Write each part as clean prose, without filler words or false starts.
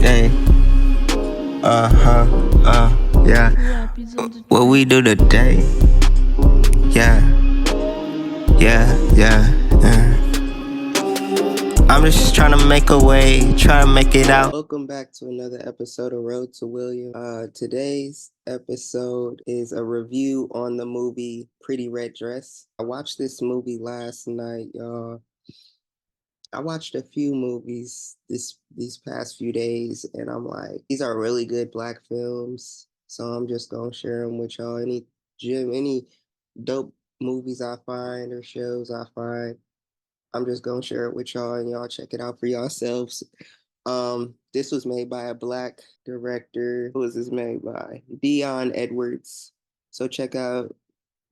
day. Yeah. What we do today? Yeah, yeah. I'm just trying to make a way, trying to make it out. Welcome back to another episode of Road to William. Today's episode is a review on the movie Pretty Red Dress. I watched this movie last night, y'all. I watched a few movies these past few days, and I'm like, these are really good black films. So I'm just gonna share them with y'all. Any dope movies I find or shows I find, I'm just gonna share it with y'all, and y'all check it out for yourselves. This was made by a black director. Who was this made by? Dion Edwards. So check out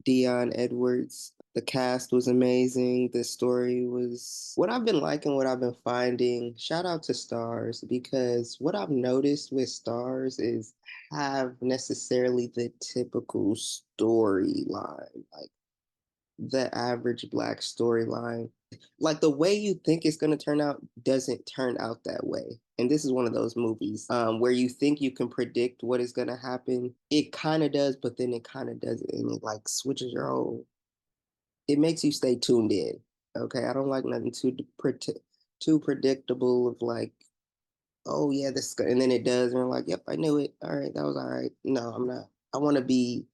Dion Edwards. The cast was amazing. The story was what I've been liking, what I've been finding. Shout out to Stars, because what I've noticed with Stars is have necessarily the typical storyline, like the average black storyline. Like the way you think it's gonna turn out doesn't turn out that way. And this is one of those movies where you think you can predict what is gonna happen. It kind of does, but then it kind of doesn't, and it like switches your whole. It makes you stay tuned in. Okay, I don't like nothing too predictable of like, oh yeah, and then it does, and I'm like, yep, I knew it. All right, that was all right. No, I'm not. I want to be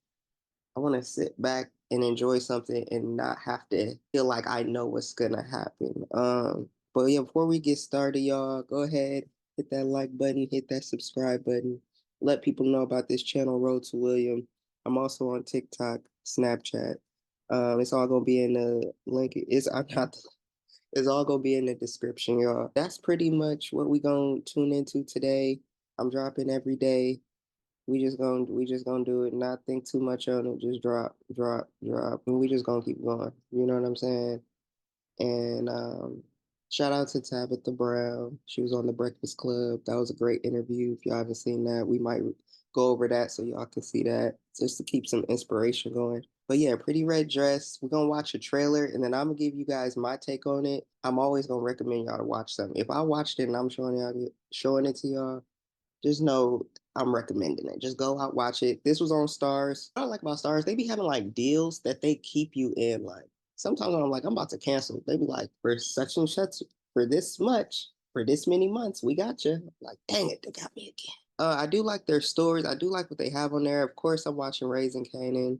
I want to sit back and enjoy something and not have to feel like I know what's gonna happen. But yeah, before we get started, y'all, go ahead, hit that like button, hit that subscribe button, let people know about this channel, Road to William. I'm also on TikTok, Snapchat. It's all gonna be in the link. I'm not. It's all gonna be in the description, y'all. That's pretty much what we gonna tune into today. I'm dropping every day. We just gonna do it, not think too much on it, just drop, and we just gonna keep going. You know what I'm saying? And shout out to Tabitha Brown. She was on the Breakfast Club. That was a great interview. If y'all haven't seen that, we might go over that so y'all can see that, just to keep some inspiration going. But yeah, Pretty Red Dress. We're gonna watch a trailer, and then I'm gonna give you guys my take on it. I'm always gonna recommend y'all to watch something. If I watched it and I'm showing it to y'all, just know I'm recommending it. Just go out, watch it. This was on Stars. What I like about Stars, they be having like deals that they keep you in. Like sometimes I'm like, I'm about to cancel. They be like, for such and such, for this much, for this many months, we got you. Like, dang it, they got me again. I do like their stories. I do like what they have on there. Of course, I'm watching Raising Kanan.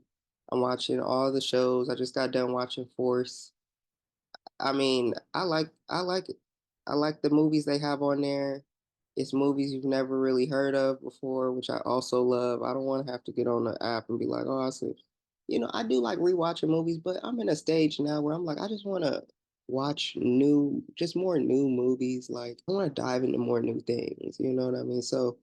I'm watching all the shows. I just got done watching Force. I mean, I like the movies they have on there. It's movies you've never really heard of before, which I also love. I don't want to have to get on the app and be like, oh, I see. I do like rewatching movies, but I'm in a stage now where I'm like, I just want to watch just more new movies. Like, I want to dive into more new things. You know what I mean? So,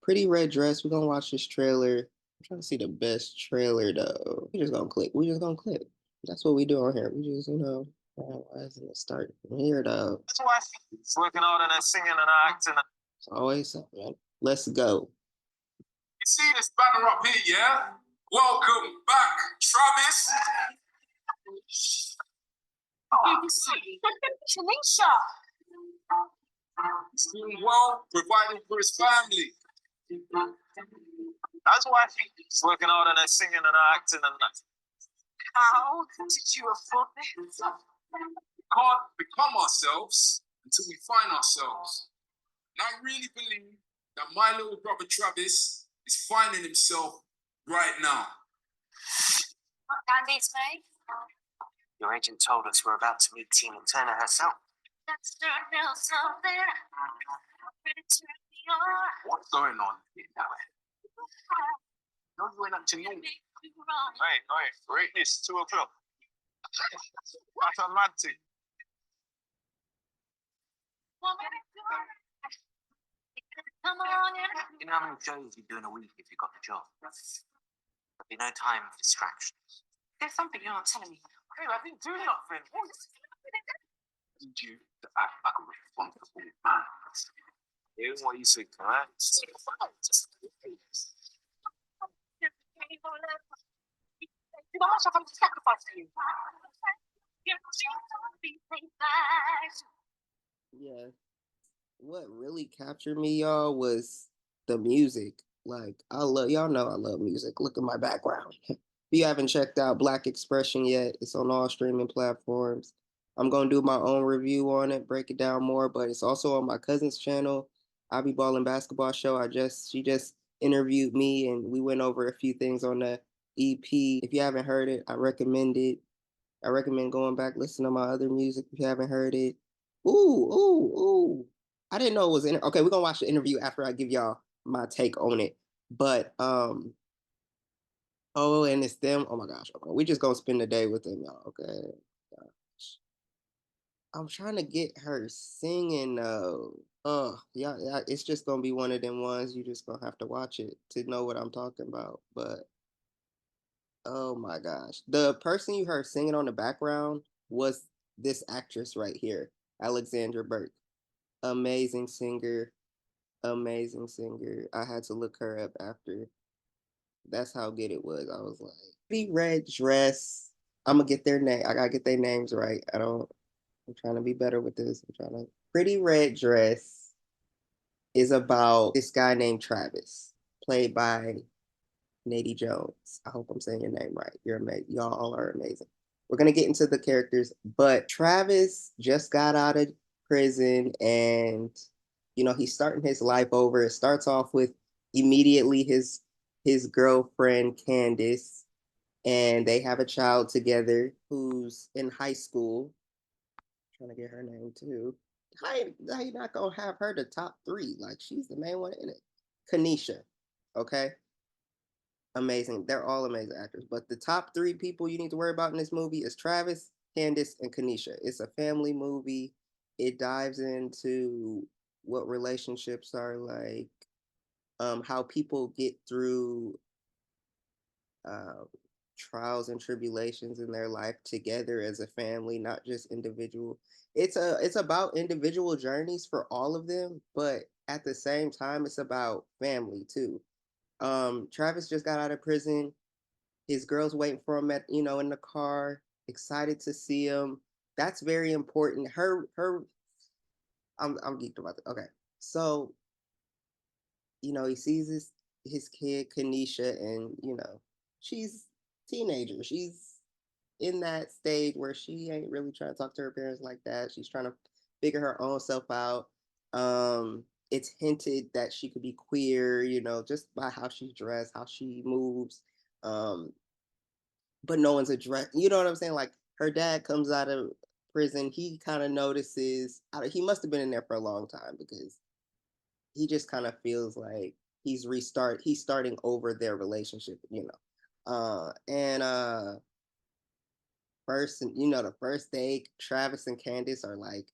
Pretty Red Dress, we're going to watch this trailer. I'm trying to see the best trailer, though. We just going to click. We just going to click. That's what we do on here. We just, why isn't it starting here, though? That's why it's working out and singing and acting. It's always something. Let's go. You see this banner up here, yeah? Welcome back, Travis. Tanisha. He's doing well, providing for his family. That's why he's working out and singing and acting and that. How did you afford this? We can't become ourselves until we find ourselves. And I really believe that my little brother Travis is finding himself right now. What Andy's made? Your agent told us we're about to meet Tina Turner herself. That's something. What's going on here now? No, you ain't up to me. Wait, rate this 2 o'clock. That's a mad thing. You know how many shows you do in a week if you got the job? There'll be no time for distractions. There's something you're not telling me. Hey, I didn't do nothing. Need you to act like a responsible man. Here's what you say, alright? How much have I to sacrifice for you? Yeah. what really captured me, y'all, was the music. Like, I love, y'all know I love music. Look at my background. If you haven't checked out Black Expression yet, it's on all streaming platforms. I'm gonna do my own review on it, break it down more, but it's also on my cousin's channel, I Be Ballin' Basketball Show. She just interviewed me and we went over a few things on the EP. If you haven't heard it, I recommend it. I recommend going back, listen to my other music if you haven't heard it. Ooh, ooh, ooh. I didn't know it was okay, we're gonna watch the interview after I give y'all my take on it. But oh, and it's them. Oh my gosh, okay. We just gonna spend the day with them, y'all. Okay. Gosh. I'm trying to get her singing though. Yeah, yeah, it's just gonna be one of them ones you just gonna have to watch it to know what I'm talking about. But oh my gosh. The person you heard singing on the background was this actress right here, Alexandra Burke. Amazing singer, amazing singer. I had to look her up after. That's how good it was. I was like, pretty red dress. I'm gonna get their name. I gotta get their names right. I'm trying to be better with this. I'm trying to. Pretty red dress is about this guy named Travis, played by Nady Jones. I hope I'm saying your name right. You're amazing. Y'all all are amazing. We're gonna get into the characters, but Travis just got out of prison and he's starting his life over. It starts off with immediately his girlfriend Candace, and they have a child together who's in high school. I'm trying to get her name too. How you not gonna have her the top three? Like she's the main one in it. Kanisha. Okay, amazing. They're all amazing actors. But the top three people you need to worry about in this movie is Travis, Candace, and Kanisha. It's a family movie. It dives into what relationships are like, how people get through uh, trials and tribulations in their life together as a family, not just individual. It's about individual journeys for all of them, but at the same time, it's about family too. Travis just got out of prison. His girl's waiting for him at in the car, excited to see him. That's very important. Her I'm geeked about it. Okay, so he sees his kid Kanisha, and she's teenager. She's in that stage where she ain't really trying to talk to her parents like that. She's trying to figure her own self out. It's hinted that she could be queer, just by how she's dressed, how she moves. Um, but no one's addressed. You know what I'm saying? Like her dad comes out of prison. He kind of notices. He must have been in there for a long time because he just kind of feels like he's starting over their relationship. And first, the first day, Travis and Candace are like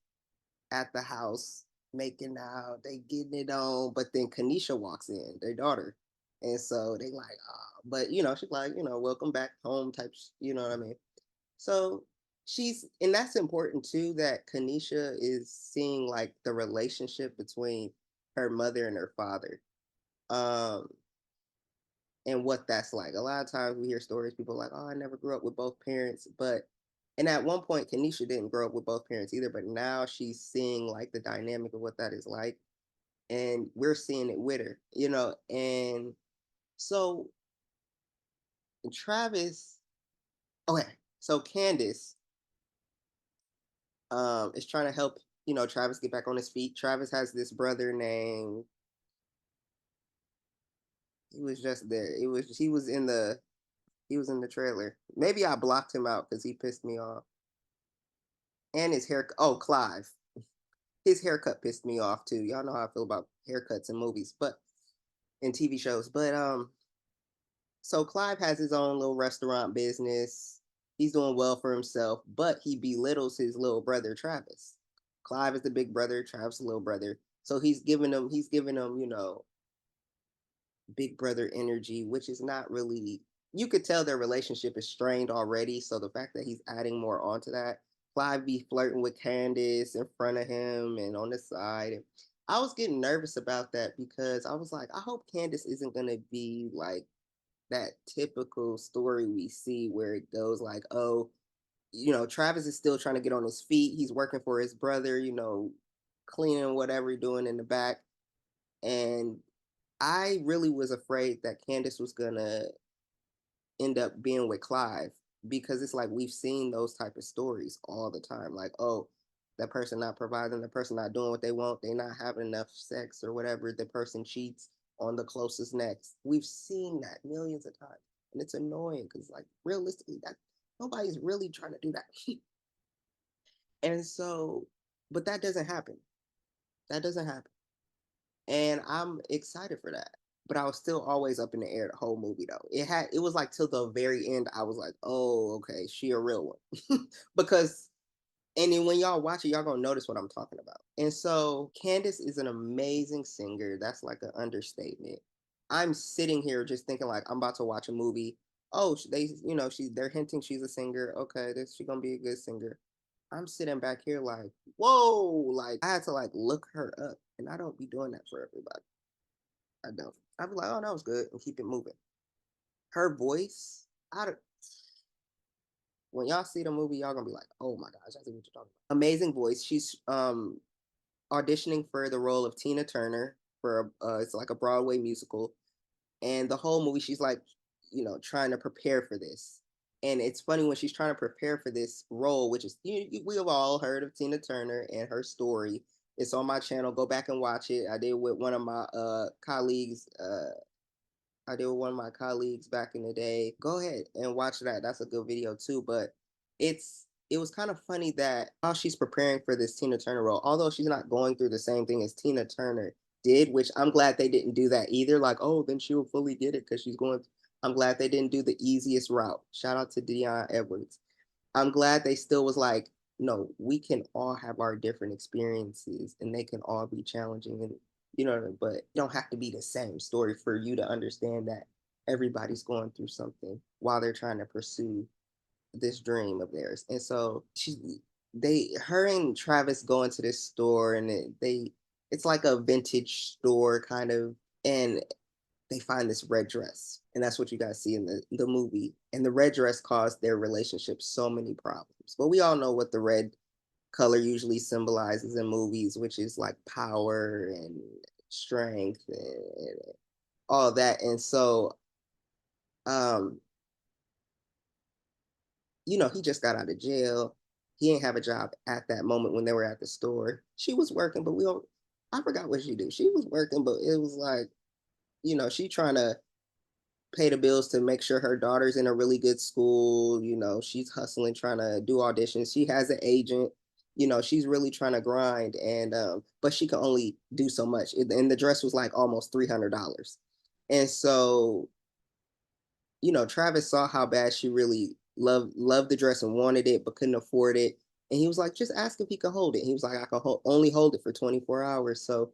at the house making out, they getting it on, but then Kanisha walks in, their daughter, and so they like, but she's like, welcome back home type, you know what I mean? So and that's important too, that Kanisha is seeing like the relationship between her mother and her father, um, and what that's like. A lot of times we hear stories, people are like, oh, I never grew up with both parents, and at one point, Kanisha didn't grow up with both parents either, but now she's seeing like the dynamic of what that is like, and we're seeing it with her, and so Travis, okay, so Candace is trying to help Travis get back on his feet. Travis has this brother named, he was just there. He was in the trailer. Maybe I blocked him out because he pissed me off. And his hair. Oh, Clive. His haircut pissed me off too. Y'all know how I feel about haircuts in movies, but in TV shows. But so Clive has his own little restaurant business. He's doing well for himself, but he belittles his little brother Travis. Clive is the big brother, Travis the little brother. So he's giving him, big brother energy, which is not really, you could tell their relationship is strained already. So the fact that he's adding more onto that, Clive be flirting with Candace in front of him and on the side. And I was getting nervous about that because I was like, I hope Candace isn't gonna be like that typical story we see where it goes like, oh, Travis is still trying to get on his feet. He's working for his brother, cleaning whatever you're doing in the back. And I really was afraid that Candace was gonna end up being with Clive because it's like we've seen those type of stories all the time. Like, oh, that person not providing, the person not doing what they want, they not having enough sex or whatever, the person cheats on the closest next. We've seen that millions of times. And it's annoying because like realistically that nobody's really trying to do that. And so, but that doesn't happen. That doesn't happen. And I'm excited for that. But I was still always up in the air the whole movie though. It was like till the very end, I was like, oh, okay, she a real one. Because and then when y'all watch it, y'all gonna notice what I'm talking about. And so Candace is an amazing singer. That's like an understatement. I'm sitting here just thinking like I'm about to watch a movie. Oh, they're hinting she's a singer. Okay, this she gonna be a good singer. I'm sitting back here like, whoa, like I had to like look her up, and I don't be doing that for everybody. I don't. I'd be like, oh, that was good, and keep it moving. Her voice, I don't. When y'all see the movie, y'all gonna be like, oh my gosh, I see what you're talking about. Amazing voice. She's auditioning for the role of Tina Turner for it's like a Broadway musical, and the whole movie she's like, trying to prepare for this. And it's funny when she's trying to prepare for this role, which is we have all heard of Tina Turner and her story. It's on my channel. Go back and watch it. I did with one of my colleagues. I did with one of my colleagues back in the day. Go ahead and watch that. That's a good video too. But it was kind of funny that while she's preparing for this Tina Turner role, although she's not going through the same thing as Tina Turner did, which I'm glad they didn't do that either. Like, oh, then she'll fully get it because she's going. I'm glad they didn't do the easiest route. Shout out to Dion Edwards. I'm glad they still was like, no, we can all have our different experiences and they can all be challenging and but it don't have to be the same story for you to understand that everybody's going through something while they're trying to pursue this dream of theirs. And so her and Travis go into this store and it's like a vintage store kind of, and they find this red dress. And that's what you guys see in the movie. And the red dress caused their relationship so many problems. But we all know what the red color usually symbolizes in movies, which is like power and strength and all that. And so, he just got out of jail. He didn't have a job at that moment when they were at the store. She was working, but I forgot what she did. She was working, but it was like, she trying to pay the bills to make sure her daughter's in a really good school. She's hustling, trying to do auditions. She has an agent. She's really trying to grind, and but she can only do so much. And the dress was like almost $300. And so, Travis saw how bad she really loved the dress and wanted it, but couldn't afford it. And he was like, just ask if he could hold it. He was like, I can only hold it for 24 hours. So,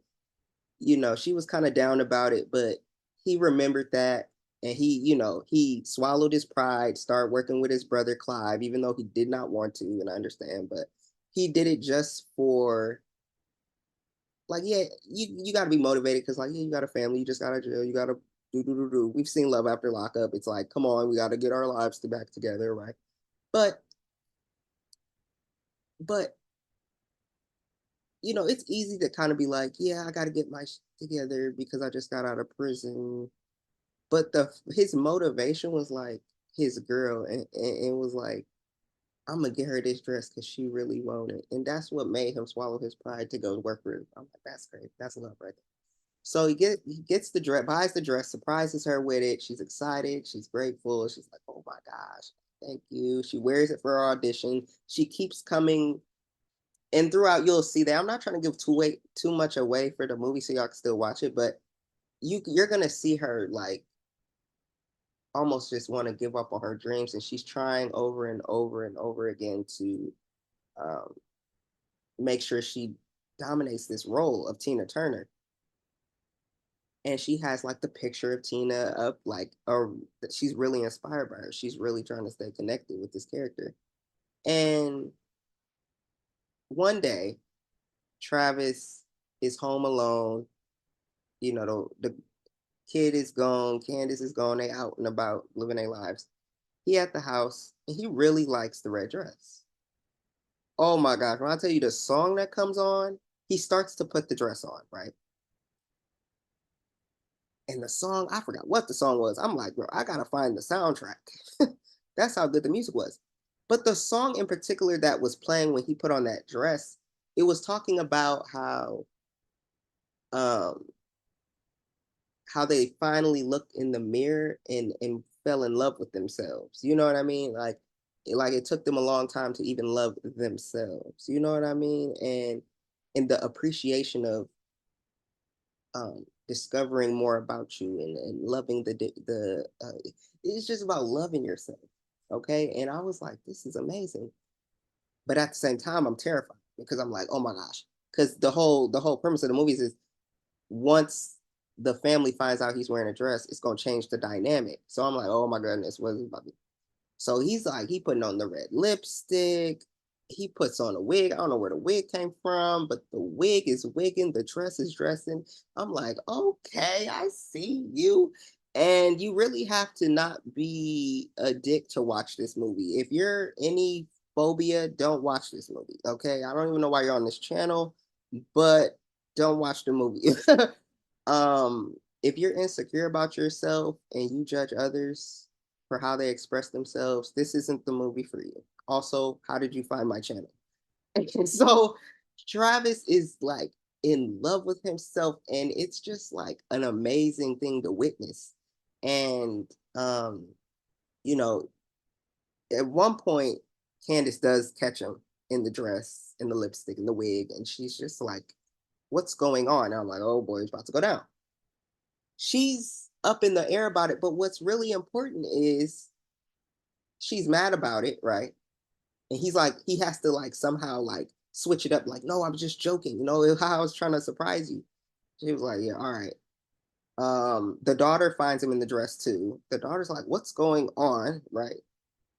she was kind of down about it, but he remembered that. And he swallowed his pride, started working with his brother Clive, even though he did not want to, and I understand, but he did it just for, like, yeah, you got to be motivated because, like, yeah, you got a family, you just got to jail, you got to do. We've seen Love After Lockup. It's like, come on, we got to get our lives back together, right? But it's easy to kind of be like, yeah, I got to get my shit together because I just got out of prison. But his motivation was like his girl, and it was like, I'm gonna get her this dress because she really wanted it, and that's what made him swallow his pride to go work with her. I'm like, that's great, that's love right there. So he gets the dress, buys the dress, surprises her with it. She's excited, she's grateful. She's like, oh my gosh, thank you. She wears it for her audition. She keeps coming, and throughout you'll see that I'm not trying to give too much away for the movie, so y'all can still watch it, but you're gonna see her like almost just want to give up on her dreams, and she's trying over and over and over again to um, make sure she dominates this role of Tina Turner. And she has like the picture of Tina up, like, or she's really inspired by her. She's really trying to stay connected with this character. And one day, Travis is home alone. The kid is gone. Candace is gone. They out and about living their lives. He at the house, and he really likes the red dress. Oh my gosh, when I tell you the song that comes on, he starts to put the dress on, right? And the song, I forgot what the song was. I'm like, bro, I gotta find the soundtrack. That's how good the music was. But the song in particular that was playing when he put on that dress, it was talking about um how they finally looked in the mirror and fell in love with themselves. You know what I mean? Like it took them a long time to even love themselves. You know what I mean? And the appreciation of discovering more about you and loving it's just about loving yourself. Okay. And I was like, this is amazing. But at the same time, I'm terrified because I'm like, oh my gosh. Because the whole premise of the movies is once the family finds out he's wearing a dress, it's gonna change the dynamic. So I'm like, oh my goodness, what is about to be? So he's like, he putting on the red lipstick. He puts on a wig. I don't know where the wig came from, but the wig is wigging, the dress is dressing. I'm like, okay, I see you. And you really have to not be a dick to watch this movie. If you're any phobia, don't watch this movie. Okay. I don't even know why you're on this channel, but don't watch the movie. If you're insecure about yourself and you judge others for how they express themselves, this isn't the movie for you. Also, how did you find my channel? And so Travis is like in love with himself, and it's just like an amazing thing to witness. And you know, at one point, Candace does catch him in the dress, in the lipstick, in the wig, and she's just like, "What's going on?" And I'm like, "Oh boy, it's about to go down." She's up in the air about it, but what's really important is she's mad about it, right? And he's like, he has to like somehow like switch it up, like, no, I was just joking, how I was trying to surprise you. She was like, yeah, all right. The daughter finds him in the dress too. The daughter's like, what's going on, right?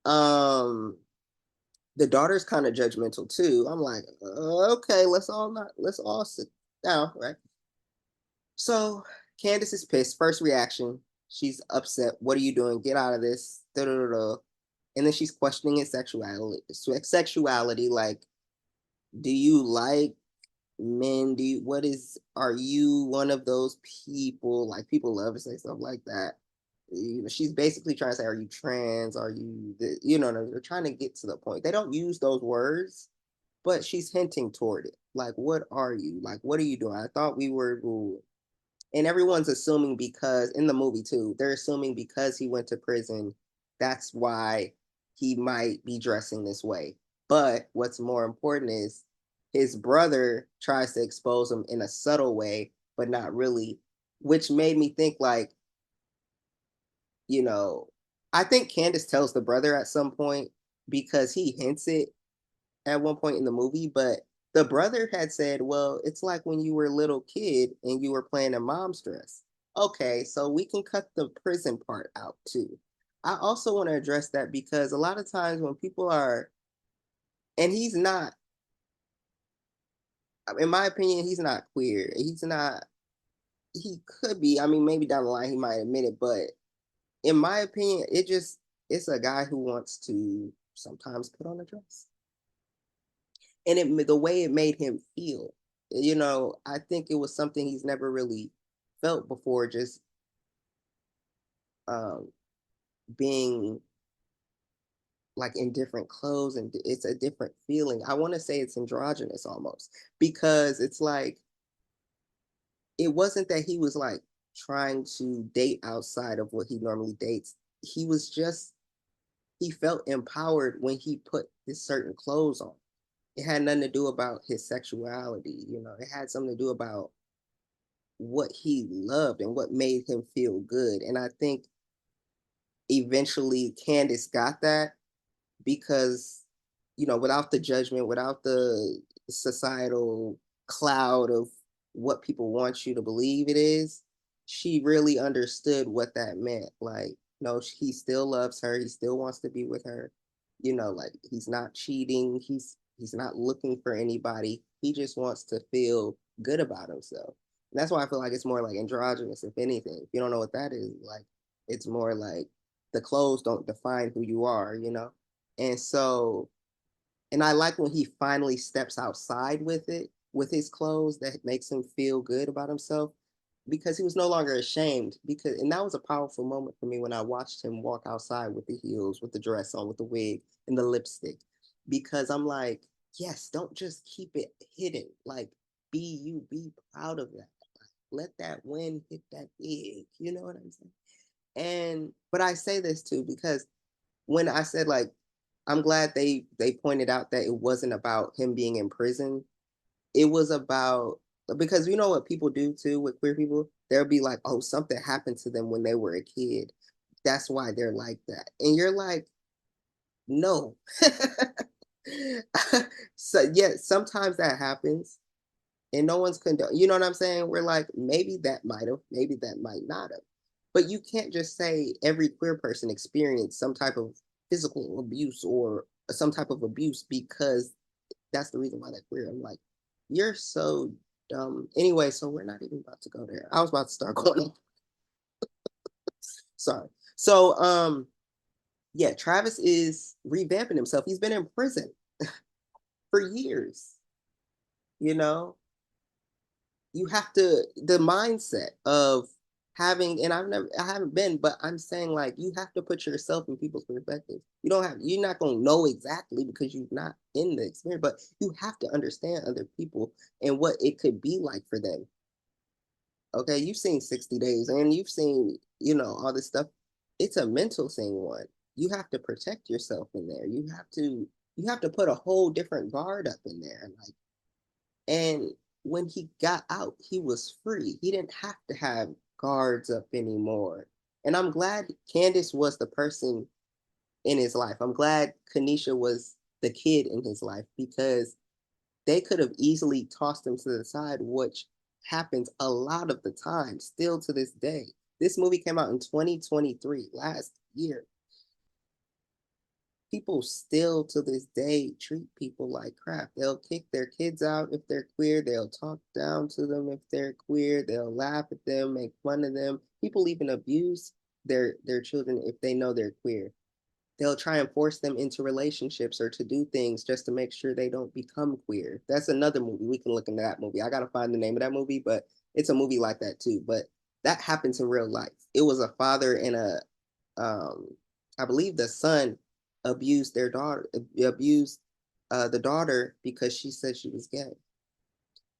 Um, the daughter's kind of judgmental too. I'm like, okay, let's all sit down, right? So Candace is pissed. First reaction, she's upset. What are you doing? Get out of this. Da, da, da, da. And then she's questioning his sexuality. Like, do you like men? Are you one of those people? Like, people love to say stuff like that. She's basically trying to say, are you trans? Are you, they're trying to get to the point. They don't use those words, but she's hinting toward it. Like, what are you? Like, what are you doing? I thought we were, and everyone's assuming because in the movie too, they're assuming because he went to prison, that's why he might be dressing this way. But what's more important is his brother tries to expose him in a subtle way, but not really, which made me think like, you know, I think Candace tells the brother at some point because he hints it at one point in the movie, but the brother had said, well, it's like when you were a little kid and you were playing a mom's dress. Okay, so we can cut the prison part out too. I also want to address that because a lot of times when people are, and he's not, in my opinion, he's not queer. He's not, he could be. I mean, maybe down the line he might admit it, but in my opinion, it's a guy who wants to sometimes put on a dress. And the way it made him feel, I think it was something he's never really felt before, just um being like in different clothes, and it's a different feeling. I want to say it's androgynous almost, because it's like it wasn't that he was like trying to date outside of what he normally dates. He was just, he felt empowered when he put his certain clothes on. It had nothing to do about his sexuality, it had something to do about what he loved and what made him feel good. And I think eventually Candace got that because, without the judgment, without the societal cloud of what people want you to believe it is, she really understood what that meant. Like, no, he still loves her. He still wants to be with her. Like he's not cheating. He's not looking for anybody. He just wants to feel good about himself. And that's why I feel like it's more like androgynous, if anything. If you don't know what that is, like it's more like the clothes don't define who you are. And so, and I like when he finally steps outside with it, with his clothes that makes him feel good about himself because he was no longer ashamed. Because and that was a powerful moment for me when I watched him walk outside with the heels, with the dress on, with the wig and the lipstick. Because I'm like, yes, don't just keep it hidden. Like, be you, be proud of that. Let that win hit that big. You know what I'm saying? And but I say this too because when I said like I'm glad they pointed out that it wasn't about him being in prison. It was about because you know what people do too with queer people? They'll be like, "Oh, something happened to them when they were a kid. That's why they're like that." And you're like, "No." So yeah, sometimes that happens and no one's you know what I'm saying? We're like, maybe that might have, maybe that might not have. But you can't just say every queer person experienced some type of physical abuse or some type of abuse because that's the reason why they're queer. I'm like, you're so dumb. Anyway, so we're not even about to go there. I was about to start going. Sorry. So yeah, Travis is revamping himself. He's been in prison for years. You know, you have to the mindset of having and I haven't been, but I'm saying like you have to put yourself in people's perspective. You're not gonna know exactly because you're not in the experience, but you have to understand other people and what it could be like for them. Okay, you've seen 60 days and you've seen, all this stuff. It's a mental thing one. You have to protect yourself in there. You have to put a whole different guard up in there. Like and when he got out, he was free. He didn't have to have guards up anymore. And I'm glad Candace was the person in his life. I'm glad Kanisha was the kid in his life because they could have easily tossed him to the side, which happens a lot of the time, still to this day. This movie came out in 2023, last year. People still to this day treat people like crap. They'll kick their kids out if they're queer. They'll talk down to them if they're queer. They'll laugh at them, make fun of them. People even abuse their children if they know they're queer. They'll try and force them into relationships or to do things just to make sure they don't become queer. That's another movie. We can look into that movie. I gotta find the name of that movie, but it's a movie like that too. But that happens in real life. It was a father and um, I believe the son abused their daughter, abused the daughter because she said she was gay.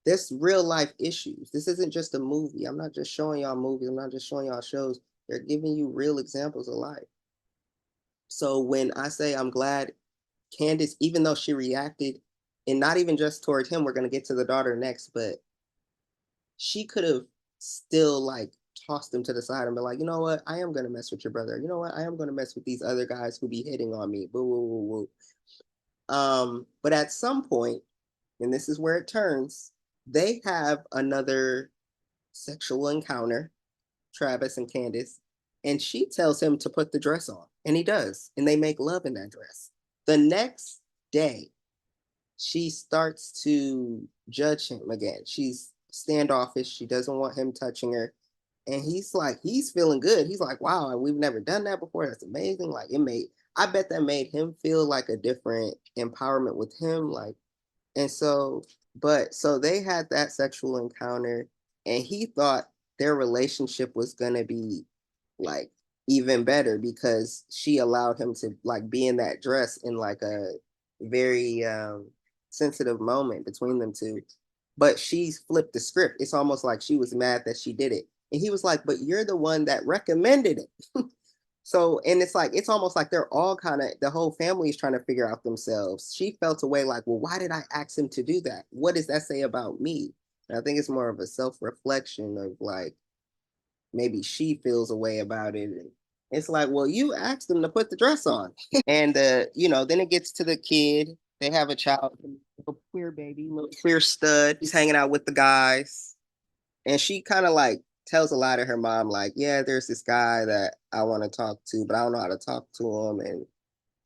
There's real life issues. This isn't just a movie. I'm not just showing y'all movies. I'm not just showing y'all shows. They're giving you real examples of life. So when I say I'm glad Candace, even though she reacted, and not even just toward him, we're gonna get to the daughter next, but she could have still like tossed him to the side and be like, you know what, I am gonna mess with your brother. You know what, I am gonna mess with these other guys who be hitting on me. Boo, woo, woo, woo. But at some point, and this is where it turns, they have another sexual encounter, Travis and Candace, and she tells him to put the dress on, and he does, and they make love in that dress. The next day, she starts to judge him again. She's standoffish. She doesn't want him touching her. And he's feeling good. He's like, wow, we've never done that before. That's amazing. Like I bet that made him feel like a different empowerment with him. Like, and so they had that sexual encounter and he thought their relationship was gonna be like even better because she allowed him to like be in that dress in like a very sensitive moment between them two. But she's flipped the script. It's almost like she was mad that she did it. And he was like, but you're the one that recommended it. So, and it's like, it's almost like they're all kind of, the whole family is trying to figure out themselves. She felt a way like, well, why did I ask him to do that? What does that say about me? And I think it's more of a self reflection of like, maybe she feels a way about it. And it's like, well, you asked him to put the dress on. And, then it gets to the kid. They have a child, a queer baby, little queer stud. He's hanging out with the guys. And she kind of like tells a lie to her mom, like, yeah, there's this guy that I want to talk to, but I don't know how to talk to him. And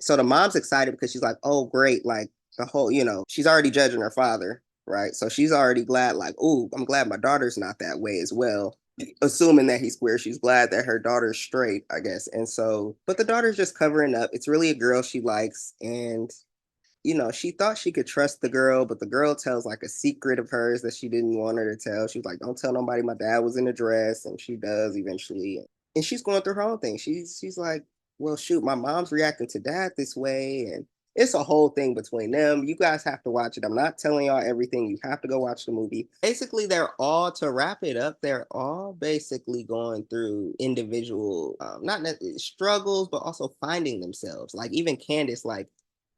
so the mom's excited because she's like, oh, great. Like the whole, she's already judging her father, right? So she's already glad, like, oh, I'm glad my daughter's not that way as well. Assuming that he's queer, she's glad that her daughter's straight, I guess. And so, but the daughter's just covering up. It's really a girl she likes. And you know, she thought she could trust the girl, but the girl tells like a secret of hers that she didn't want her to tell. She was like, don't tell nobody my dad was in a dress. And she does eventually. And she's going through her own thing. She's like, well, shoot, my mom's reacting to dad this way. And it's a whole thing between them. You guys have to watch it. I'm not telling y'all everything. You have to go watch the movie. Basically, they're all, to wrap it up, they're all basically going through individual, not struggles, but also finding themselves. Like even Candace, like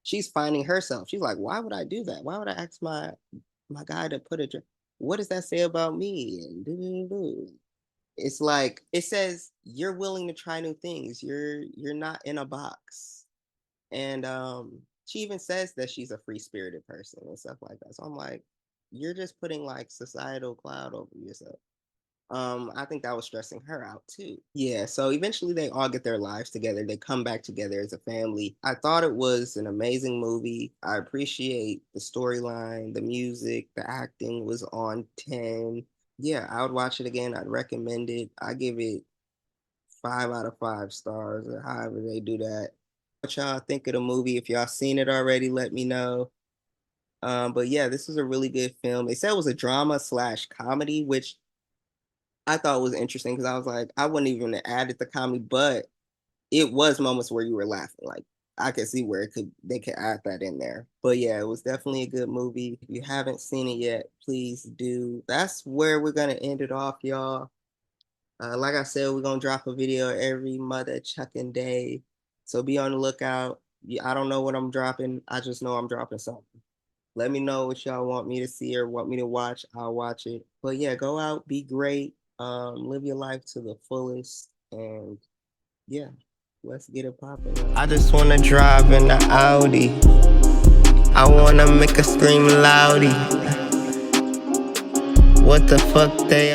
she's finding herself. She's like, why would I do that? Why would I ask my guy to put a dress? What does that say about me? And doo-doo-doo. It's like it says you're willing to try new things. You're not in a box. And she even says that she's a free-spirited person and stuff like that. So I'm like, you're just putting like societal cloud over yourself. I think that was stressing her out too. Yeah, so eventually they all get their lives together. They come back together as a family. I thought it was an amazing movie. I appreciate the storyline, the music, the acting was on 10. Yeah, I would watch it again. I'd recommend it. I give it 5 out of 5 stars or however they do that. What y'all think of the movie? If y'all seen it already, let me know. But yeah, this was a really good film. They said it was a drama / comedy, which I thought was interesting because I was like, I wouldn't even have added the comedy, but it was moments where you were laughing. Like I could see where they could add that in there. But yeah, it was definitely a good movie. If you haven't seen it yet, please do. That's where we're gonna end it off, y'all. Like I said, we're gonna drop a video every mother chucking day. So be on the lookout. I don't know what I'm dropping. I just know I'm dropping something. Let me know what y'all want me to see or want me to watch. I'll watch it. But yeah, go out, be great, live your life to the fullest, and yeah, let's get it popping. I just wanna drive in the Audi. I wanna make her scream loudy. What the fuck they